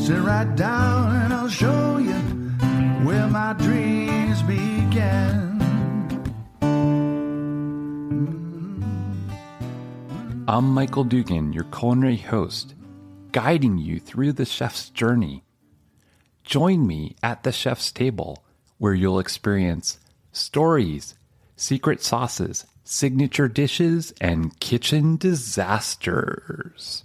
Sit right down and I'll show you where my dreams began. I'm Michael Dugan, your culinary host, guiding you through the chef's journey. Join me at the chef's table, where you'll experience stories, secret sauces, signature dishes, and kitchen disasters.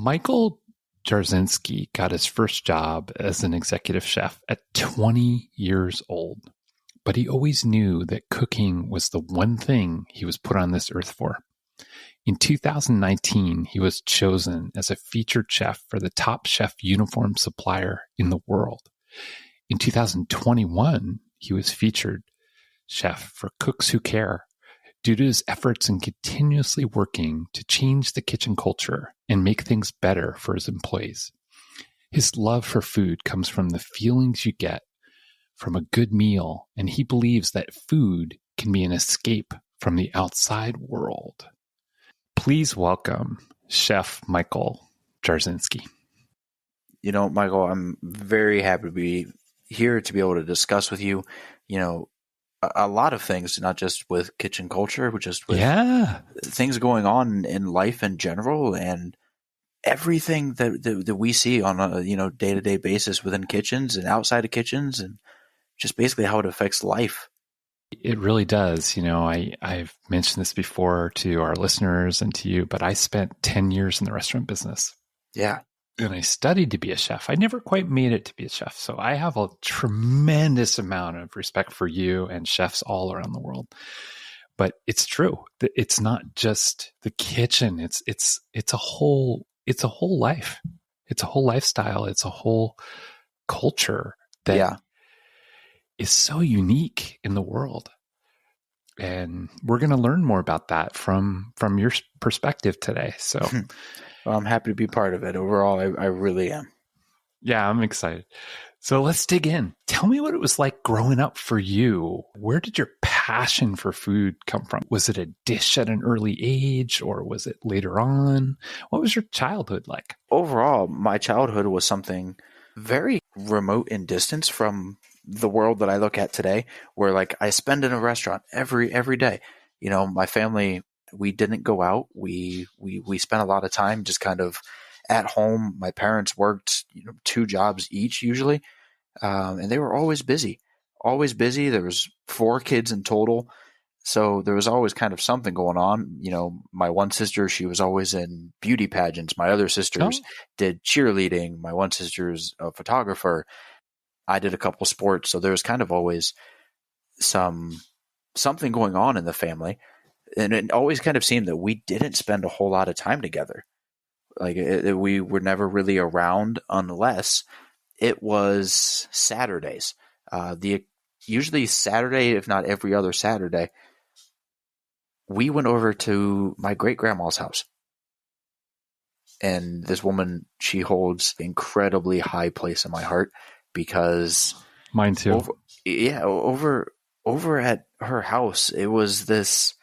Michael Jarzinski got his first job as an executive chef at 20 years old, but he always knew that cooking was the one thing he was put on this earth for. In 2019, he was chosen as a featured chef for the top chef uniform supplier in the world. In 2021, he was featured chef for Cooks Who Care due to his efforts in continuously working to change the kitchen culture and make things better for his employees. His love for food comes from the feelings you get from a good meal, and he believes that food can be an escape from the outside world. Please welcome Chef Michael Jarzinski. You know, Michael, I'm very happy to be here to be able to discuss with you, a lot of things, not just with kitchen culture, but just with things going on in life in general, and everything that we see on a day-to-day basis within kitchens and outside of kitchens, and just basically how it affects life. It really does. I've mentioned this before to our listeners and to you, but I spent 10 years in the restaurant business. Yeah. And I studied to be a chef. I never quite made it to be a chef. So I have a tremendous amount of respect for you and chefs all around the world. But it's true. It's not just the kitchen. It's a whole life. It's a whole lifestyle. It's a whole culture that is so unique in the world. And we're going to learn more about that from your perspective today. So well, I'm happy to be part of it. Overall, I really am. Yeah, I'm excited. So let's dig in. Tell me what it was like growing up for you. Where did your passion for food come from? Was it a dish at an early age, or was it later on? What was your childhood like? Overall, my childhood was something very remote in distance from the world that I look at today, where like I spend in a restaurant every day. My family, we didn't go out. We spent a lot of time just kind of at home. My parents worked 2 jobs each usually, and they were always busy. There was 4 kids in total, so there was always kind of something going on. My one sister, she was always in beauty pageants. My other sisters did cheerleading. My one sister's a photographer. I did a couple sports, so there was kind of always something going on in the family. And it always kind of seemed that we didn't spend a whole lot of time together. Like we were never really around unless it was Saturdays. Usually Saturday, if not every other Saturday, we went over to my great-grandma's house. And this woman, she holds an incredibly high place in my heart because mine too. Over at her house, it was this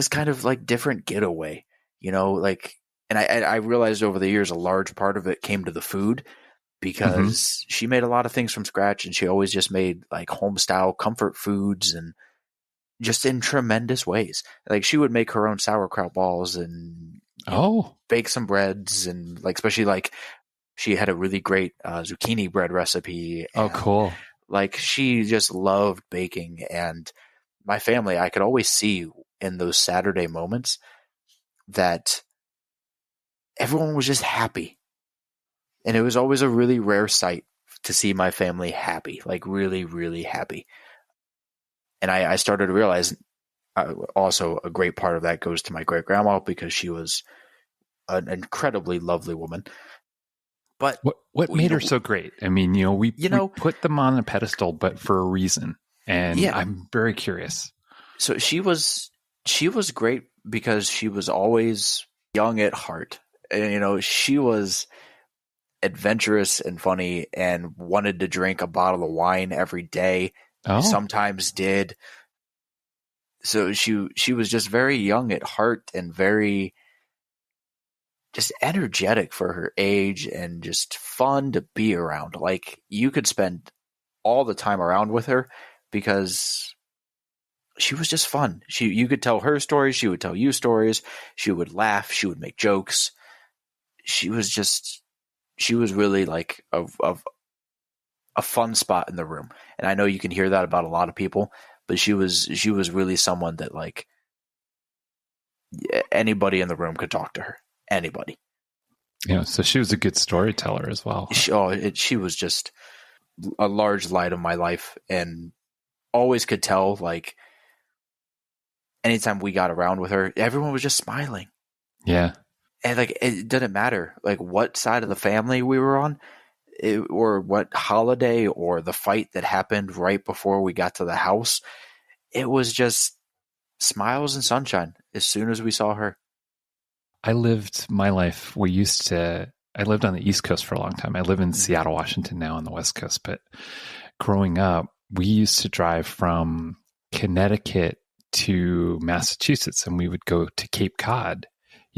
kind of like different getaway, and I realized over the years a large part of it came to the food, because she made a lot of things from scratch, and she always just made like home style comfort foods, and just in tremendous ways. Like she would make her own sauerkraut balls and bake some breads, and like especially like she had a really great zucchini bread recipe. Oh, cool. Like she just loved baking, and my family, I could always see in those Saturday moments that everyone was just happy. And it was always a really rare sight to see my family happy, like really, really happy. And I started to realize also a great part of that goes to my great grandma, because she was an incredibly lovely woman. But what made her so great? I mean, we put them on a pedestal, but for a reason. And I'm very curious. So she was great because she was always young at heart. And, she was adventurous and funny and wanted to drink a bottle of wine every day. Oh, sometimes did. So she was just very young at heart and very just energetic for her age and just fun to be around. Like you could spend all the time around with her because she was just fun. You could tell her stories, she would tell you stories, she would laugh, she would make jokes. She was really like a fun spot in the room. And I know you can hear that about a lot of people, but she was really someone that like anybody in the room could talk to her. Anybody. yeah. So she was a good storyteller as well. She was just a large light of my life, and always could tell, like, anytime we got around with her, everyone was just smiling. Yeah. And like, it didn't matter like what side of the family we were on, or what holiday, or the fight that happened right before we got to the house. It was just smiles and sunshine as soon as we saw her. I lived my life. I lived on the East Coast for a long time. I live in Seattle, Washington now on the West Coast. But growing up, we used to drive from Connecticut to Massachusetts, and we would go to Cape Cod,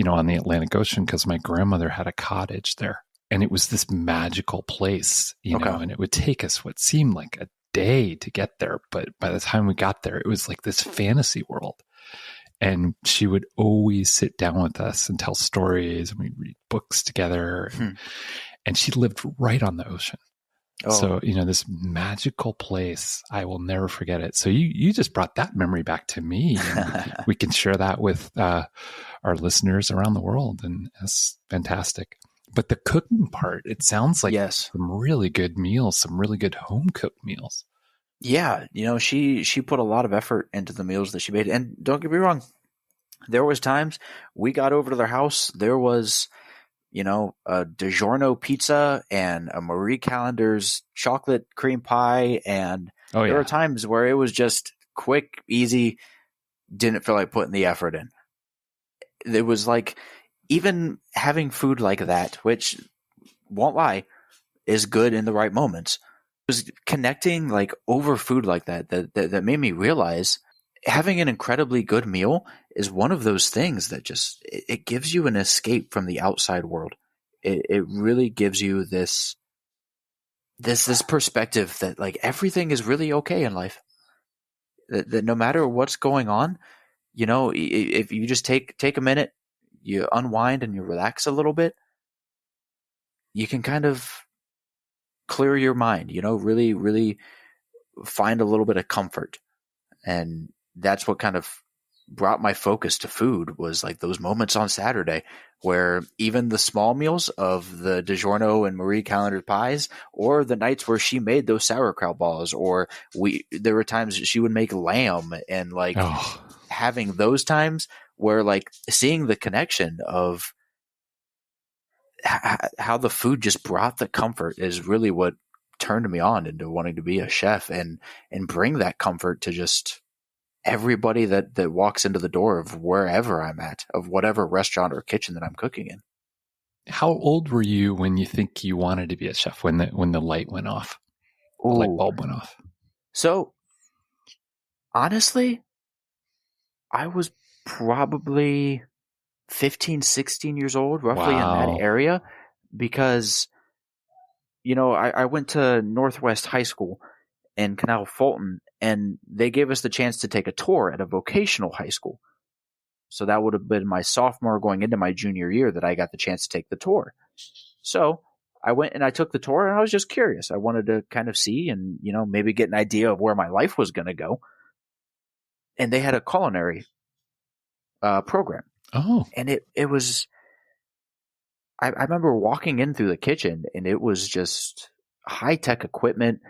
on the Atlantic Ocean, because my grandmother had a cottage there. And it was this magical place, and it would take us what seemed like a day to get there. But by the time we got there, it was like this fantasy world. And she would always sit down with us and tell stories, and we'd read books together. And she lived right on the ocean. Oh. So, this magical place, I will never forget it. So you just brought that memory back to me. And we can share that with our listeners around the world. And that's fantastic. But the cooking part, it sounds like some really good meals, some really good home cooked meals. Yeah, she put a lot of effort into the meals that she made. And don't get me wrong, there was times we got over to their house, there was, a DiGiorno pizza and a Marie Callender's chocolate cream pie. And there were times where it was just quick, easy, didn't feel like putting the effort in. It was like, even having food like that, which, won't lie, is good in the right moments, was connecting like over food like that made me realize having an incredibly good meal is one of those things that just it gives you an escape from the outside world. It really gives you this perspective that like everything is really okay in life. That no matter what's going on, if you just take a minute, you unwind and you relax a little bit, you can kind of clear your mind, really, really find a little bit of comfort. And that's what kind of brought my focus to food, was like those moments on Saturday where even the small meals of the DiGiorno and Marie Callender pies, or the nights where she made those sauerkraut balls, or there were times she would make lamb, and like having those times where like seeing the connection of how the food just brought the comfort is really what turned me on into wanting to be a chef and bring that comfort to just everybody that walks into the door of wherever I'm at, of whatever restaurant or kitchen that I'm cooking in. How old were you when you think you wanted to be a chef, when the light went off? The light bulb went off. So honestly, I was probably 15, 16 years old, roughly in that area, because, I went to Northwest High School in Canal Fulton, and they gave us the chance to take a tour at a vocational high school. So that would have been my sophomore going into my junior year that I got the chance to take the tour. So I went and I took the tour, and I was just curious. I wanted to kind of see and, maybe get an idea of where my life was going to go. And they had a culinary program. Oh. And it was, I remember walking in through the kitchen, and it was just high-tech equipment.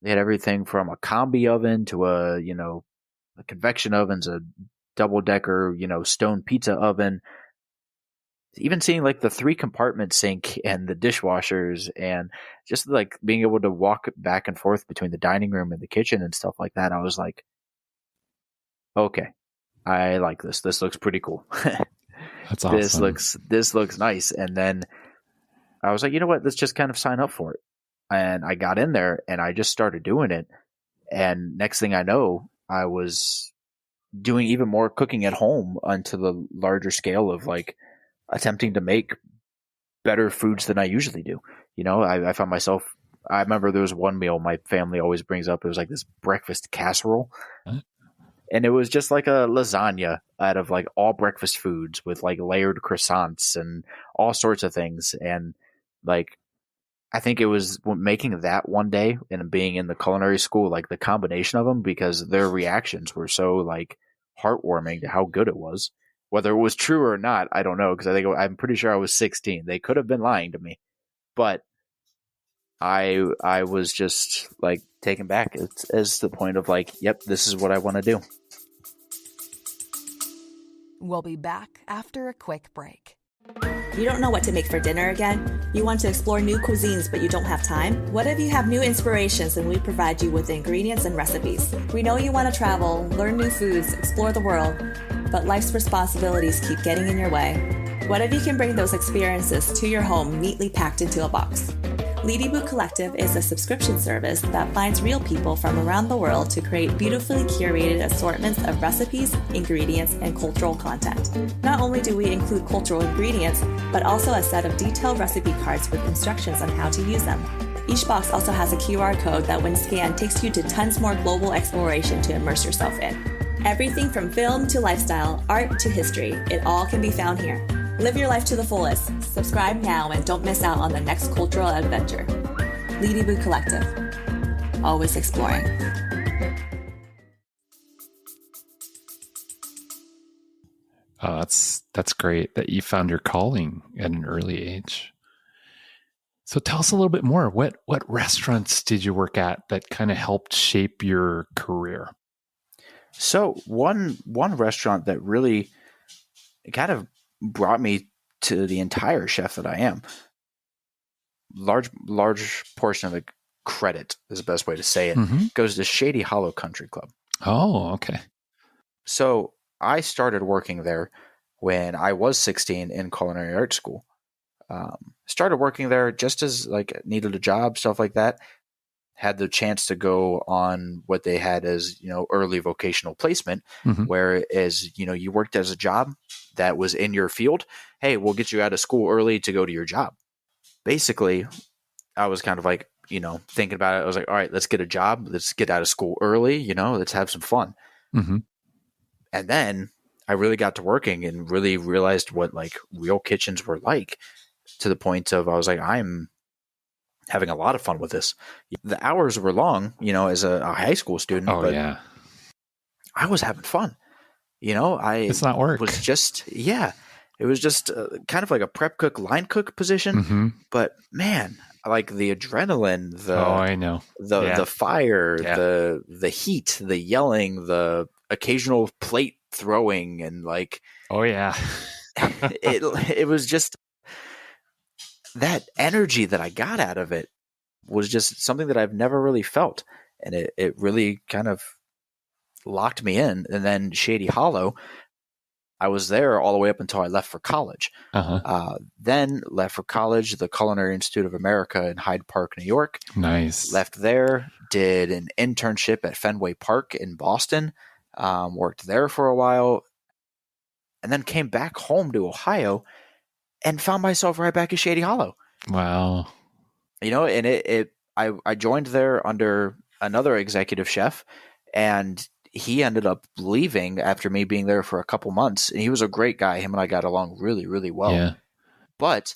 They had everything from a combi oven to a convection ovens, a double-decker, stone pizza oven. Even seeing like the 3-compartment sink and the dishwashers, and just like being able to walk back and forth between the dining room and the kitchen and stuff like that. I was like, okay, I like this. This looks pretty cool. That's awesome. This looks nice. And then I was like, you know what? Let's just kind of sign up for it. And I got in there and I just started doing it. And next thing I know, I was doing even more cooking at home onto the larger scale of like attempting to make better foods than I usually do. You know, I found myself, I remember there was one meal my family always brings up. It was like this breakfast casserole. Huh? And it was just like a lasagna out of like all breakfast foods with like layered croissants and all sorts of things. And like, I think it was making that one day and being in the culinary school, like the combination of them, because their reactions were so like heartwarming to how good it was. Whether it was true or not, I don't know, because I'm pretty sure I was 16. They could have been lying to me, but I was just like taken back as the point of like, yep, this is what I want to do. We'll be back after a quick break. You don't know what to make for dinner again? You want to explore new cuisines but you don't have time? What if you have new inspirations and we provide you with the ingredients and recipes? We know you want to travel, learn new foods, explore the world, but life's responsibilities keep getting in your way. What if you can bring those experiences to your home neatly packed into a box? Ladybug Collective is a subscription service that finds real people from around the world to create beautifully curated assortments of recipes, ingredients, and cultural content. Not only do we include cultural ingredients, but also a set of detailed recipe cards with instructions on how to use them. Each box also has a QR code that when scanned takes you to tons more global exploration to immerse yourself in. Everything from film to lifestyle, art to history, it all can be found here. Live your life to the fullest. Subscribe now and don't miss out on the next cultural adventure. Ladybug Collective. Always exploring. That's great that you found your calling at an early age. So tell us a little bit more. What restaurants did you work at that kind of helped shape your career? So one restaurant that really kind of brought me to the entire chef that I am. Large portion of the credit is the best way to say it. Goes to Shady Hollow Country Club. Oh, okay. So I started working there when I was 16 in culinary arts school. Started working there just as like needed a job, stuff like that. Had the chance to go on what they had as, early vocational placement, whereas, you worked as a job that was in your field. Hey, we'll get you out of school early to go to your job. Basically, I was kind of like, thinking about it. I was like, all right, let's get a job. Let's get out of school early, let's have some fun. Mm-hmm. And then I really got to working and really realized what like real kitchens were like, to the point of I was like, I'm having a lot of fun with this. The hours were long, as a high school student. Oh, but yeah. I was having fun. It's not work. Was just, it was just kind of like a prep cook, line cook position. But man, like the adrenaline, I know. The fire, the heat, the yelling, the occasional plate throwing, and like, oh yeah, it was just that energy that I got out of it was just something that I've never really felt. And it really kind of locked me in. And then Shady Hollow, I was there all the way up until I left for college. Then left for college, the Culinary Institute of America in Hyde Park, New York. Nice. Left there, did an internship at Fenway Park in Boston, worked there for a while, and then came back home to Ohio and found myself right back at Shady Hollow. Wow. And I joined there under another executive chef, and he ended up leaving after me being there for a couple months. And he was a great guy. Him and I got along really, really well. Yeah. But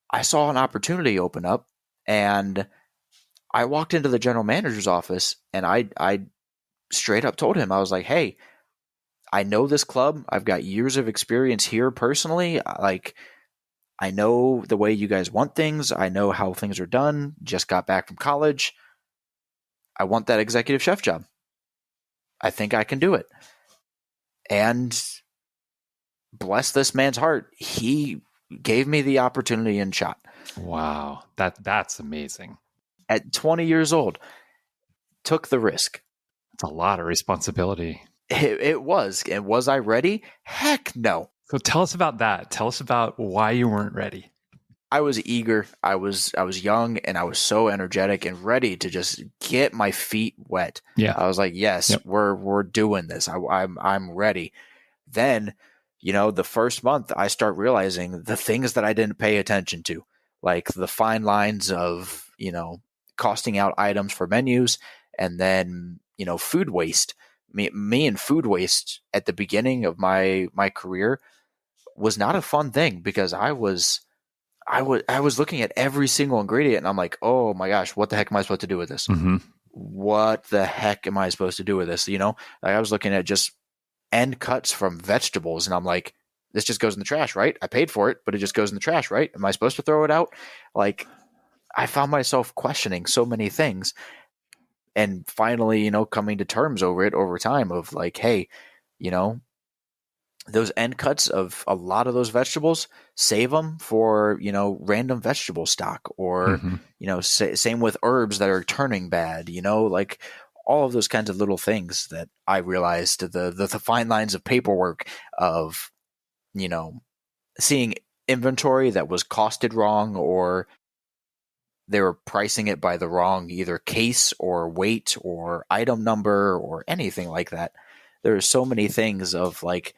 I saw an opportunity open up, and I walked into the general manager's office, and I straight up told him, I was like, hey, I know this club. I've got years of experience here personally. Like, I know the way you guys want things. I know how things are done. Just got back from college. I want that executive chef job. I think I can do it. And bless this man's heart, he gave me the opportunity and shot. Wow. That's amazing. At 20 years old, took the risk. It's a lot of responsibility. It was. And was I ready? Heck no. So tell us about that. Tell us about why you weren't ready. I was eager. I was young, and I was so energetic and ready to just get my feet wet. Yeah. I was like, yes, Yep. we're doing this. I'm ready. Then, the first month I start realizing the things that I didn't pay attention to, like the fine lines of, costing out items for menus, and then, food waste. Me and food waste at the beginning of my career was not a fun thing, because I was looking at every single ingredient, and I'm like, oh my gosh, what the heck am I supposed to do with this? Mm-hmm. What the heck am I supposed to do with this? Like, I was looking at just end cuts from vegetables, and I'm like, this just goes in the trash, right? I paid for it, but it just goes in the trash, right? Am I supposed to throw it out? Like, I found myself questioning so many things, and finally, coming to terms over time of like, hey, those end cuts of a lot of those vegetables, save them for, random vegetable stock, or, Mm-hmm. Same with herbs that are turning bad, like all of those kinds of little things that I realized, the fine lines of paperwork of, seeing inventory that was costed wrong, or they were pricing it by the wrong either case or weight or item number or anything like that. There are so many things of like,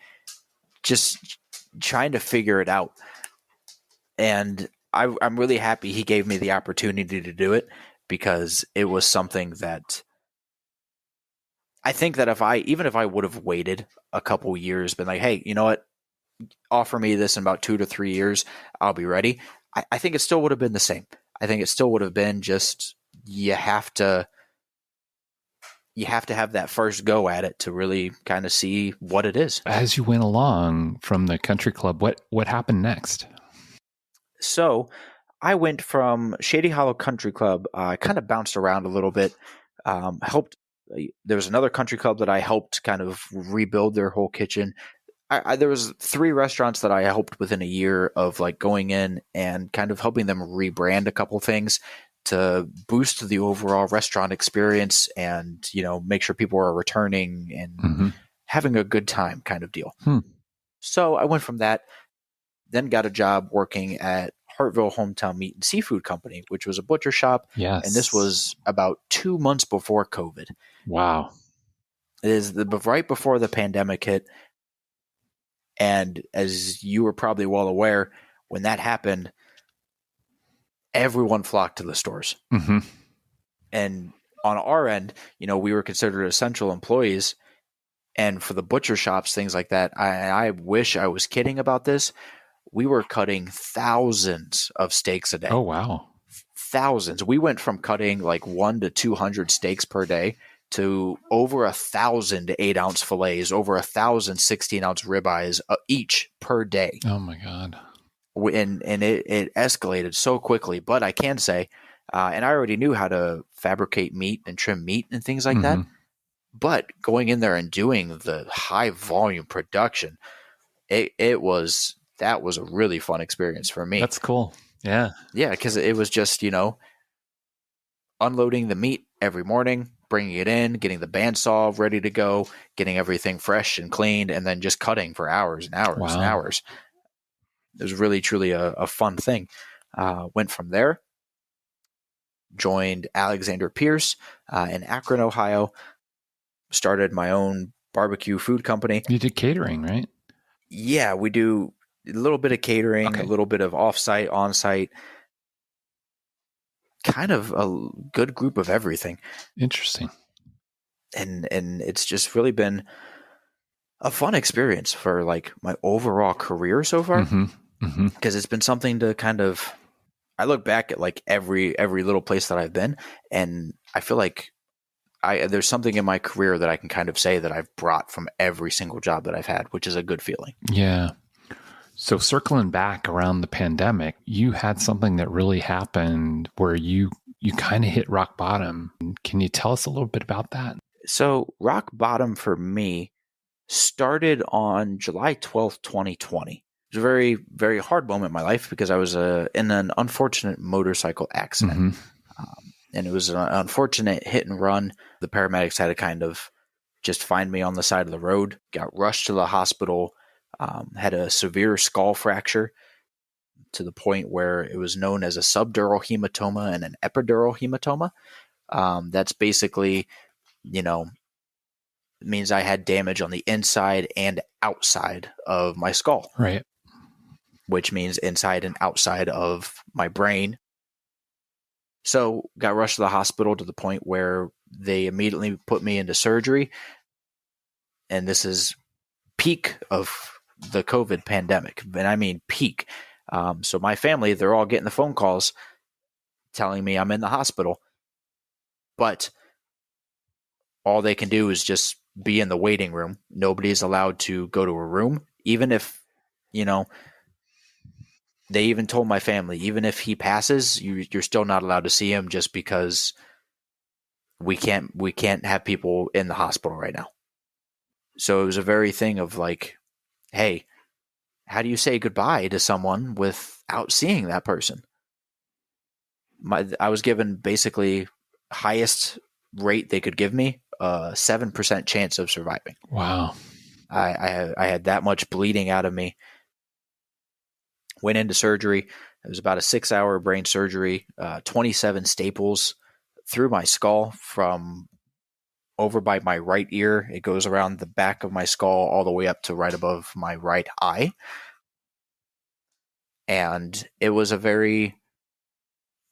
just trying to figure it out. And I'm really happy he gave me the opportunity to do it, because it was something that I think that even if I would have waited a couple years, been like, hey, you know what, offer me this in about 2 to 3 years, I'll be ready. I think it still would have been the same. I think it still would have been just, you have to have that first go at it to really kind of see what it is. As you went along from the country club, what happened next? So I went from Shady Hollow Country Club. I kind of bounced around a little bit. Helped. There was another country club that I helped kind of rebuild their whole kitchen. There was 3 restaurants that I helped within a year of like going in and kind of helping them rebrand a couple things to boost the overall restaurant experience, and make sure people are returning and having a good time kind of deal. So I went from that, then got a job working at Hartville Hometown Meat and Seafood Company, which was a butcher shop. Yes. And this was about 2 months before COVID. Wow. It is right before the pandemic hit. And as you were probably well aware, when that happened, everyone flocked to the stores. Mm-hmm. And on our end, we were considered essential employees. And for the butcher shops, things like that, I wish I was kidding about this. We were cutting thousands of steaks a day. Oh, wow. Thousands. We went from cutting like 100 to 200 steaks per day to over 1,000 8-ounce fillets, over 1,000 16-ounce ribeyes each per day. Oh, my God. And it escalated so quickly. But I can say, and I already knew how to fabricate meat and trim meat and things like that. But going in there and doing the high volume production, that was a really fun experience for me. That's cool. Yeah. Yeah, because it was just, unloading the meat every morning, bringing it in, getting the bandsaw ready to go, getting everything fresh and cleaned, and then just cutting for hours and hours and hours. It was really, truly a fun thing. Went from there, joined Alexander Pierce in Akron, Ohio, started my own barbecue food company. You did catering, right? Yeah, we do a little bit of catering, a little bit of off-site, on-site, kind of a good group of everything. Interesting. And it's just really been a fun experience for like my overall career so far, because it's been something to kind of, I look back at like every little place that I've been, and I feel like there's something in my career that I can kind of say that I've brought from every single job that I've had, which is a good feeling. Yeah. So circling back around the pandemic, you had something that really happened where you kind of hit rock bottom. Can you tell us a little bit about that? So rock bottom for me started on July 12th, 2020. It was a very, very hard moment in my life, because I was in an unfortunate motorcycle accident. And it was an unfortunate hit and run. The paramedics had to kind of just find me on the side of the road, got rushed to the hospital, had a severe skull fracture, to the point where it was known as a subdural hematoma and an epidural hematoma. That's basically, means I had damage on the inside and outside of my skull, Right. which means inside and outside of my brain. So got rushed to the hospital to the point where they immediately put me into surgery. And this is peak of the COVID pandemic. And I mean peak. So my family, they're all getting the phone calls telling me I'm in the hospital. But all they can do is just be in the waiting room. Nobody's allowed to go to a room. Even if, they even told my family, even if he passes, you're still not allowed to see him, just because we can't have people in the hospital right now. So it was a very thing of like, hey, how do you say goodbye to someone without seeing that person? I was given basically highest rate they could give me, 7% chance of surviving. Wow. I had that much bleeding out of me. Went into surgery. It was about a 6-hour brain surgery, 27 staples through my skull from over by my right ear. It goes around the back of my skull all the way up to right above my right eye. And it was a very,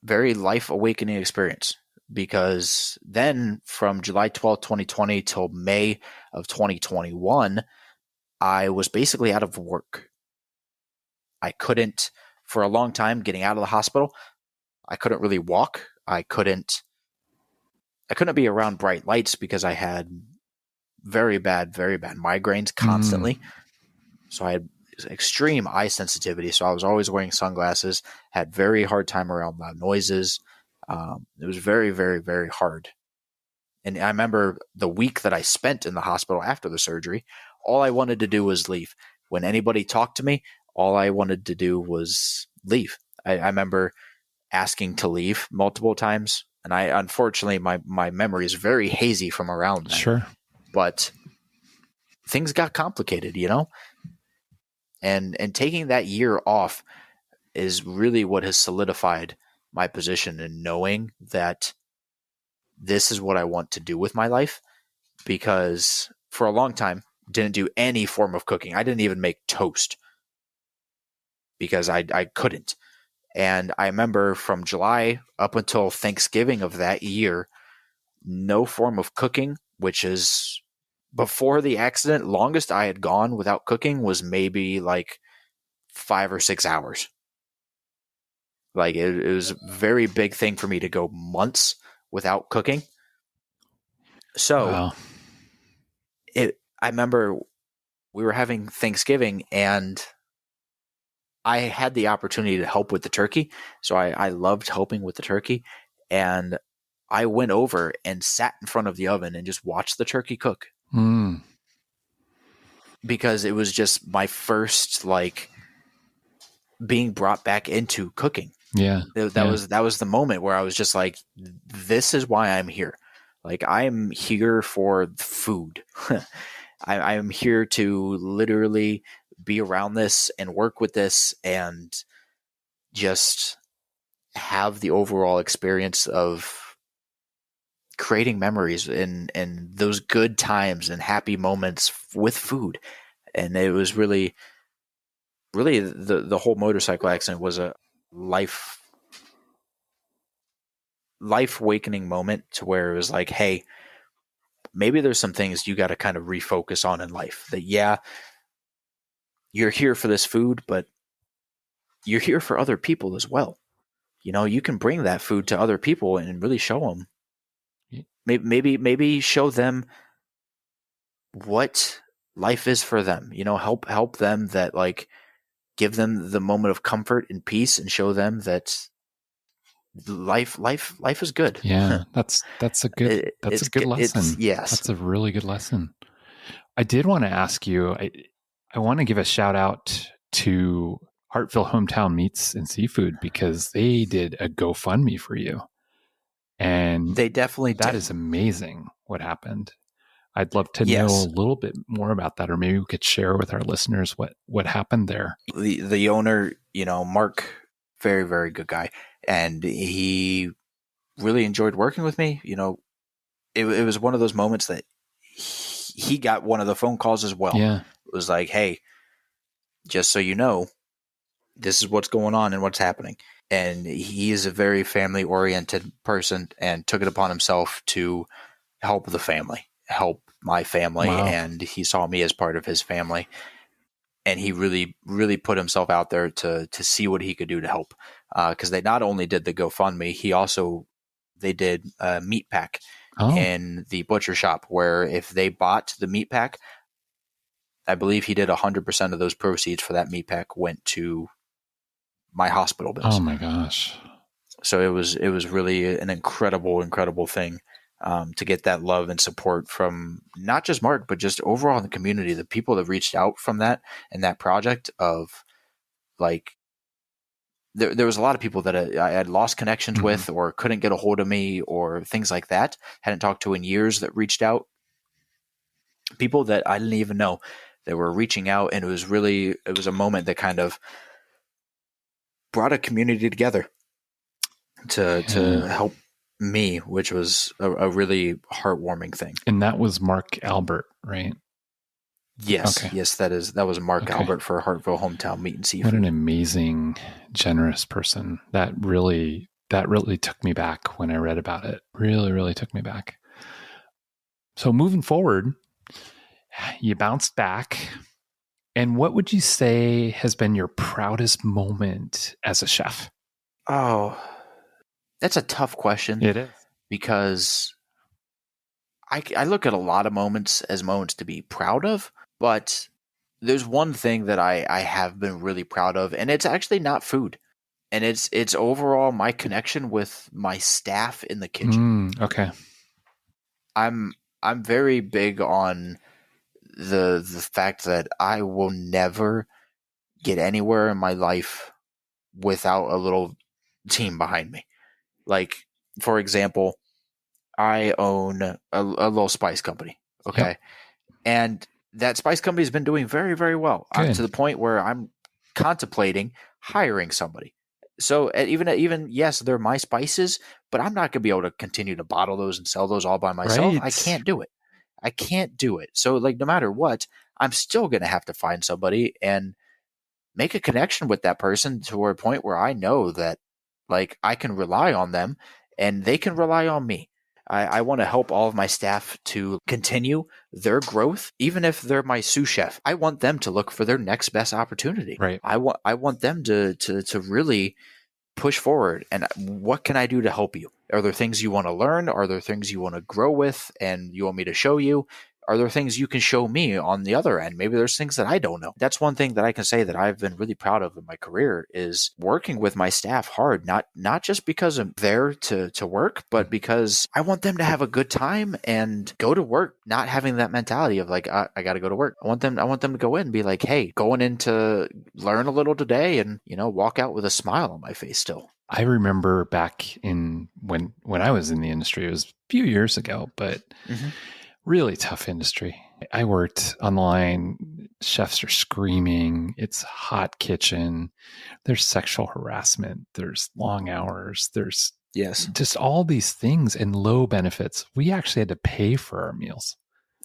very life-awakening experience, because then from July 12th, 2020 till May of 2021, I was basically out of work. I couldn't, for a long time getting out of the hospital, I couldn't really walk. I couldn't be around bright lights because I had very bad migraines constantly. So I had extreme eye sensitivity. So I was always wearing sunglasses, had very hard time around loud noises. It was very, very, very hard. And I remember the week that I spent in the hospital after the surgery, all I wanted to do was leave. When anybody talked to me, all I wanted to do was leave. I remember asking to leave multiple times. And unfortunately, my memory is very hazy from around then. Sure. But things got complicated, And taking that year off is really what has solidified my position in knowing that this is what I want to do with my life. Because for a long time, didn't do any form of cooking. I didn't even make toast because I couldn't. And I remember from July up until Thanksgiving of that year, no form of cooking, which is before the accident, longest I had gone without cooking was maybe like 5 or 6 hours. Like it was a very big thing for me to go months without cooking. So Wow. I remember we were having Thanksgiving and I had the opportunity to help with the turkey. So I loved helping with the turkey. And I went over and sat in front of the oven and just watched the turkey cook. Because it was just my first, being brought back into cooking. Yeah. That was the moment where I was just like, this is why I'm here. Like, I'm here for food. I am here to literally be around this and work with this and just have the overall experience of creating memories and those good times and happy moments with food. And it was really the whole motorcycle accident was a life awakening moment to where it was like, hey, maybe there's some things you got to kind of refocus on in life. That, yeah, you're here for this food, but you're here for other people as well. You can bring that food to other people and really show them. Maybe show them what life is for them. Help them, that give them the moment of comfort and peace, and show them that life is good. Yeah, that's a good lesson. Yes, that's a really good lesson. I did want to ask you. I want to give a shout out to Hartville Hometown Meats and Seafood, because they did a GoFundMe for you, and they definitely that did. is amazing. What happened? I'd love to know a little bit more about that, or maybe we could share with our listeners what happened there. The owner Mark, very, very good guy. And he really enjoyed working with me. It was one of those moments that he got one of the phone calls as well. Yeah. It was like, hey, just so you know, this is what's going on and what's happening. And he is a very family oriented person and took it upon himself to help the family, help my family. Wow. And he saw me as part of his family. And he really, really put himself out there to see what he could do to help. Because they not only did the GoFundMe, they did a meat pack in the butcher shop, where if they bought the meat pack, I believe he did 100% of those proceeds for that meat pack went to my hospital bills. Oh my gosh. So it was really an incredible thing to get that love and support from not just Mark, but just overall in the community, the people that reached out from that and that project of like, there was a lot of people that I had lost connections with or couldn't get a hold of me or things like that, hadn't talked to in years, that reached out. People that I didn't even know that were reaching out. And it was a moment that kind of brought a community together to help me, which was a really heartwarming thing. And that was Mark Albert, right? Yes. Okay. Yes, that was Mark Albert for Hartville Hometown Meat and Seafood. What an amazing, generous person. That really took me back when I read about it. Really took me back. So moving forward, you bounced back. And what would you say has been your proudest moment as a chef? Oh, that's a tough question. It is. Because I look at a lot of moments as moments to be proud of, but there's one thing that I have been really proud of, and it's actually not food. And it's overall my connection with my staff in the kitchen. Okay. I'm very big on the fact that I will never get anywhere in my life without a little team behind me. Like, for example, I own a little spice company. Okay. Yep. And that spice company has been doing very, very well. To the point where I'm contemplating hiring somebody. So even yes, they're my spices, but I'm not going to be able to continue to bottle those and sell those all by myself. Right. I can't do it. So like, no matter what, I'm still going to have to find somebody and make a connection with that person to a point where I know that like I can rely on them and they can rely on me. I want to help all of my staff to continue their growth, even if they're my sous chef. I want them to look for their next best opportunity. Right. I want them to really push forward. And what can I do to help you? Are there things you want to learn? Are there things you want to grow with and you want me to show you? Are there things you can show me on the other end? Maybe there's things that I don't know. That's one thing that I can say that I've been really proud of in my career is working with my staff hard, not just because I'm there to work, but because I want them to have a good time and go to work, not having that mentality of like, I got to go to work. I want them to go in and be like, hey, going in to learn a little today and, walk out with a smile on my face still. I remember back in when I was in the industry, it was a few years ago, but really tough industry. I worked online. Chefs are screaming. It's a hot kitchen. There's sexual harassment. There's long hours. There's just all these things and low benefits. We actually had to pay for our meals.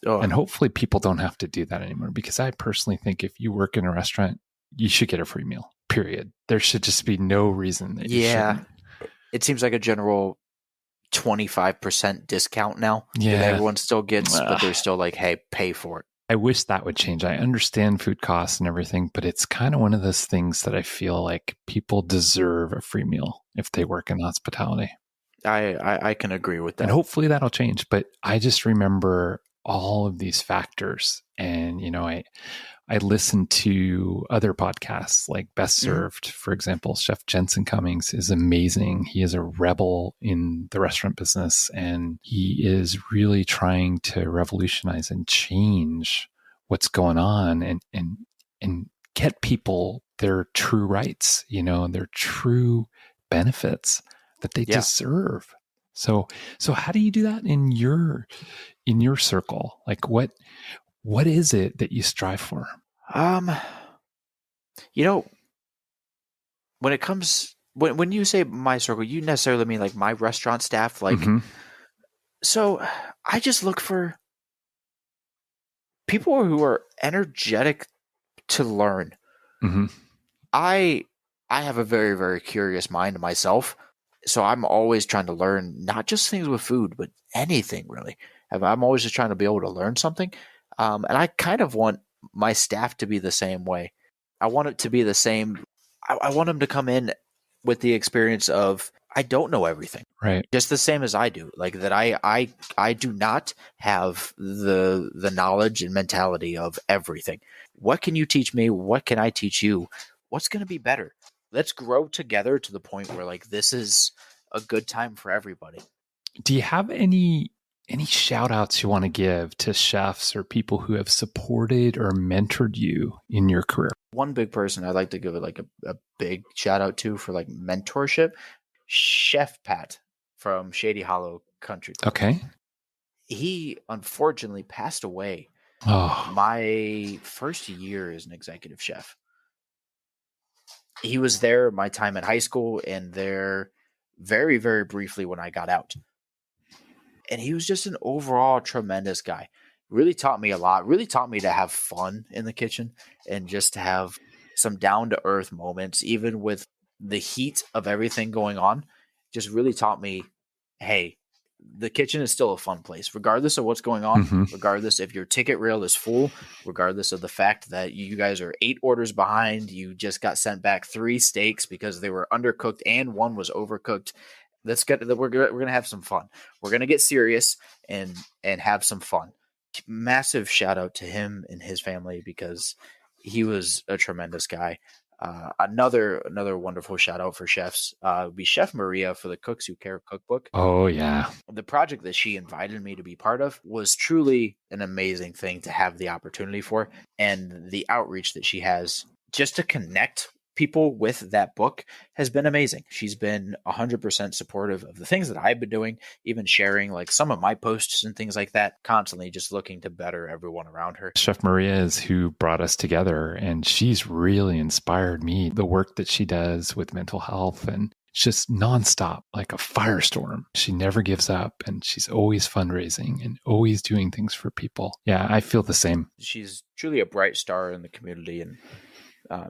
And hopefully people don't have to do that anymore, because I personally think if you work in a restaurant, you should get a free meal, period. There should just be no reason that you shouldn't. It seems like a general 25% discount now that everyone still gets, but they're still like, hey, pay for it. I wish that would change. I understand food costs and everything, but it's kind of one of those things that I feel like people deserve a free meal if they work in hospitality. I can agree with that. And hopefully that'll change. But I just remember all of these factors. And, I listened to other podcasts like Best Served, for example. Chef Jensen Cummings is amazing. He is a rebel in the restaurant business, and he is really trying to revolutionize and change what's going on and get people their true rights, their true benefits that they deserve. So how do you do that in your circle? Like what is it that you strive for? when it comes when you say my circle, you necessarily mean like my restaurant staff. Like, so I just look for people who are energetic to learn. I have a very, very curious mind myself, so I'm always trying to learn not just things with food, but anything really. I'm always just trying to be able to learn something, and I kind of want my staff to be the same way. I want it to be the same. I want them to come in with the experience of I don't know everything, Right. just the same as I do. Like that, I do not have the knowledge and mentality of everything. What can you teach me? What can I teach you? What's going to be better? Let's grow together to the point where like this is a good time for everybody. Do you have any shout outs you want to give to chefs or people who have supported or mentored you in your career? One big person I'd like to give it like a big shout out to for like mentorship, Chef Pat from Shady Hollow Country Club. Okay. He unfortunately passed away my first year as an executive chef. He was there my time in high school and there very, very briefly when I got out. And he was just an overall tremendous guy. Really taught me a lot. Really taught me to have fun in the kitchen and just to have some down-to-earth moments, even with the heat of everything going on. Just really taught me, hey, the kitchen is still a fun place, regardless of what's going on, regardless if your ticket reel is full, regardless of the fact that you guys are 8 orders behind, you just got sent back 3 steaks because they were undercooked and 1 was overcooked. We're going to have some fun. We're going to get serious and have some fun. Massive shout out to him and his family because he was a tremendous guy. Another wonderful shout out for chefs would be Chef Maria for the Cooks Who Care cookbook. Oh, yeah. The project that she invited me to be part of was truly an amazing thing to have the opportunity for, and the outreach that she has just to connect people with that book has been amazing. She's been 100% supportive of the things that I've been doing, even sharing like some of my posts and things like that, constantly just looking to better everyone around her. Chef Maria is who brought us together, and she's really inspired me. The work that she does with mental health and just nonstop, like a firestorm. She never gives up, and she's always fundraising and always doing things for people. Yeah, I feel the same. She's truly a bright star in the community, and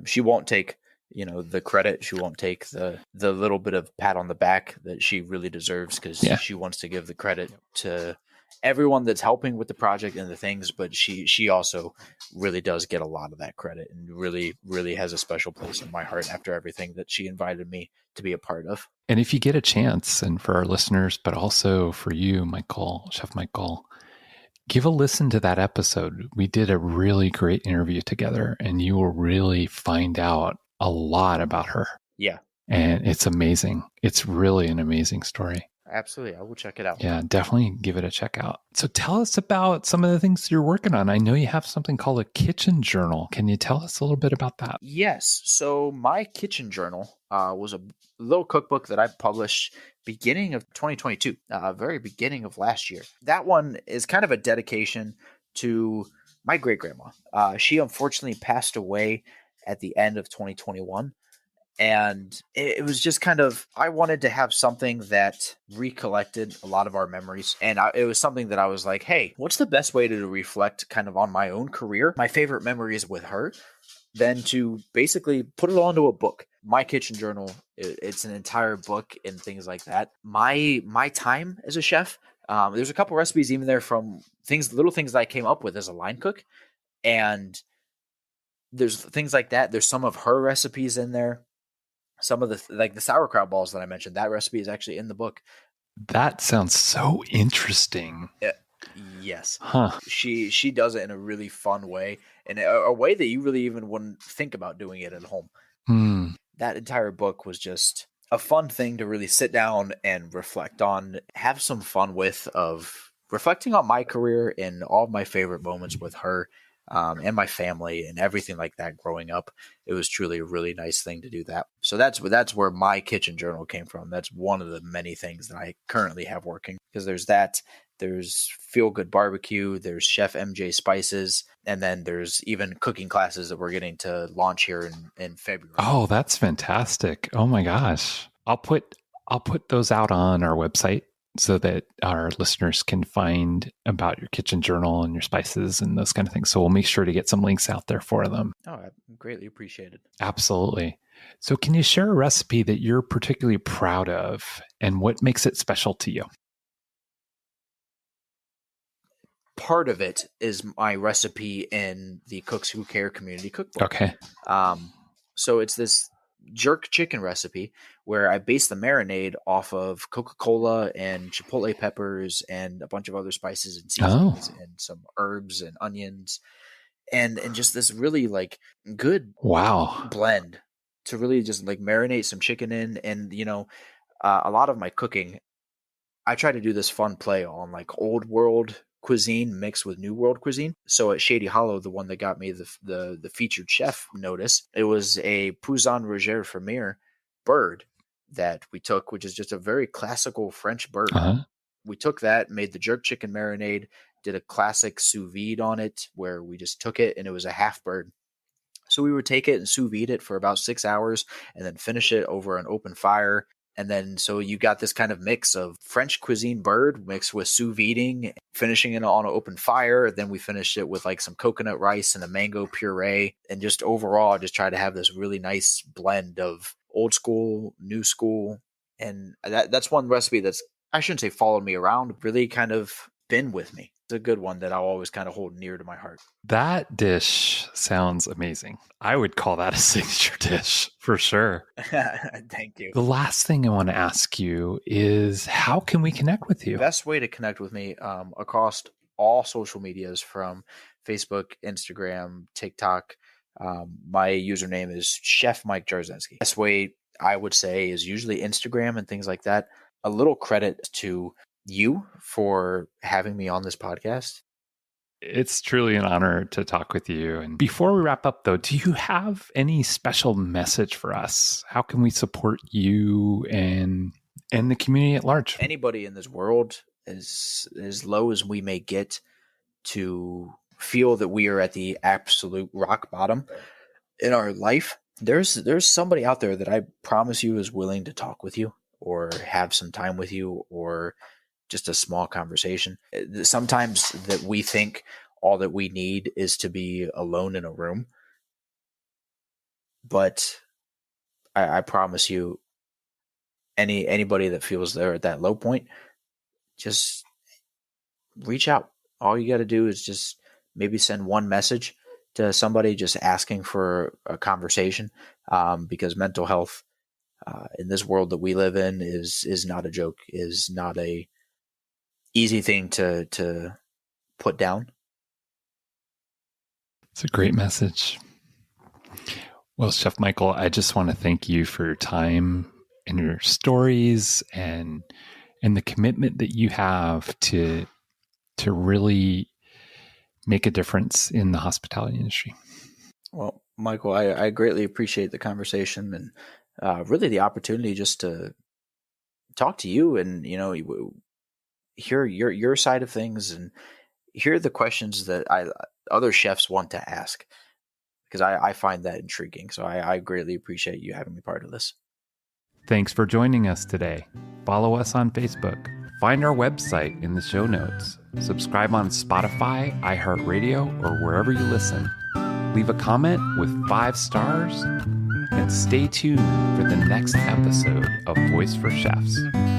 she won't take the credit. She won't take the little bit of pat on the back that she really deserves because she wants to give the credit to everyone that's helping with the project and the things, but she also really does get a lot of that credit and really, really has a special place in my heart after everything that she invited me to be a part of. And if you get a chance, and for our listeners, but also for you, Michael, Chef Michael, give a listen to that episode. We did a really great interview together, and you will really find out a lot about her. Yeah. And it's amazing. It's really an amazing story. Absolutely. I will check it out. Yeah, definitely give it a check out. So tell us about some of the things you're working on. I know you have something called a kitchen journal. Can you tell us a little bit about that? Yes. So my kitchen journal was a little cookbook that I published beginning of 2022, very beginning of last year. That one is kind of a dedication to my great-grandma. She unfortunately passed away at the end of 2021. And it was just kind of, I wanted to have something that recollected a lot of our memories. And it was something that I was like, hey, what's the best way to reflect kind of on my own career, my favorite memories with her, than to basically put it all into a book. My kitchen journal, it's an entire book and things like that. My time as a chef, there's a couple recipes even there from little things that I came up with as a line cook. And there's things like that. There's some of her recipes in there. Some of the sauerkraut balls that I mentioned, that recipe is actually in the book. That sounds so interesting. Yes. Huh. She does it in a really fun way, and a way that you really even wouldn't think about doing it at home. That entire book was just a fun thing to really sit down and reflect on, have some fun with, of reflecting on my career and all of my favorite moments with her. and my family and everything like that growing up. It was truly a really nice thing to do that. So that's where my kitchen journal came from. That's one of the many things that I currently have working, because there's Feel Good Barbecue, there's Chef MJ Spices, and then there's even cooking classes that we're getting to launch here in February. Oh, that's fantastic. Oh my gosh. I'll put those out on our website so that our listeners can find about your kitchen journal and your spices and those kind of things. So we'll make sure to get some links out there for them. Oh, I greatly appreciate it. Absolutely. So can you share a recipe that you're particularly proud of and what makes it special to you? Part of it is my recipe in the Cooks Who Care community cookbook. Okay. So it's this jerk chicken recipe where I base the marinade off of Coca-Cola and chipotle peppers and a bunch of other spices and seasonings and some herbs and onions and just this really like good blend to really just like marinate some chicken in. And a lot of my cooking, I try to do this fun play on like old world cuisine mixed with new world cuisine. So at Shady Hollow, the one that got me the featured chef notice, it was a Poussin Roger Fermier bird that we took, which is just a very classical French bird. Uh-huh. We took that, made the jerk chicken marinade, did a classic sous vide on it where we just took it and it was a half bird. So we would take it and sous vide it for about 6 hours and then finish it over an open fire. And then so you got this kind of mix of French cuisine bird mixed with sous videing, finishing it on an open fire. Then we finished it with like some coconut rice and a mango puree. And just overall, just try to have this really nice blend of old school, new school. And that's one recipe that's, I shouldn't say followed me around, really kind of been with me. It's a good one that I'll always kind of hold near to my heart. That dish sounds amazing. I would call that a signature dish for sure. Thank you. The last thing I want to ask you is, how can we connect with you? The best way to connect with me across all social medias, from Facebook, Instagram, TikTok. My username is Chef Mike Jarzinski. Best way I would say is usually Instagram and things like that. A little credit to you for having me on this podcast. It's truly an honor to talk with you. And before we wrap up, though, do you have any special message for us? How can we support you and the community at large? Anybody in this world, as low as we may get, to feel that we are at the absolute rock bottom in our life, there's somebody out there that I promise you is willing to talk with you or have some time with you or just a small conversation. Sometimes that we think all that we need is to be alone in a room. But I promise you, anybody that feels they're at that low point, just reach out. All you got to do is just maybe send one message to somebody just asking for a conversation, because mental health in this world that we live in is not a joke, is not a easy thing to put down. It's a great message. Well, Chef Michael, I just want to thank you for your time and your stories and the commitment that you have to really make a difference in the hospitality industry. Well, Michael, I greatly appreciate the conversation and really the opportunity just to talk to you and, hear your side of things and hear the questions that other chefs want to ask, because I find that intriguing. So I greatly appreciate you having me part of this. Thanks for joining us today. Follow us on Facebook. Find our website in the show notes. Subscribe on Spotify, iHeartRadio, or wherever you listen. Leave a comment with 5 stars and stay tuned for the next episode of Voice4Chefs.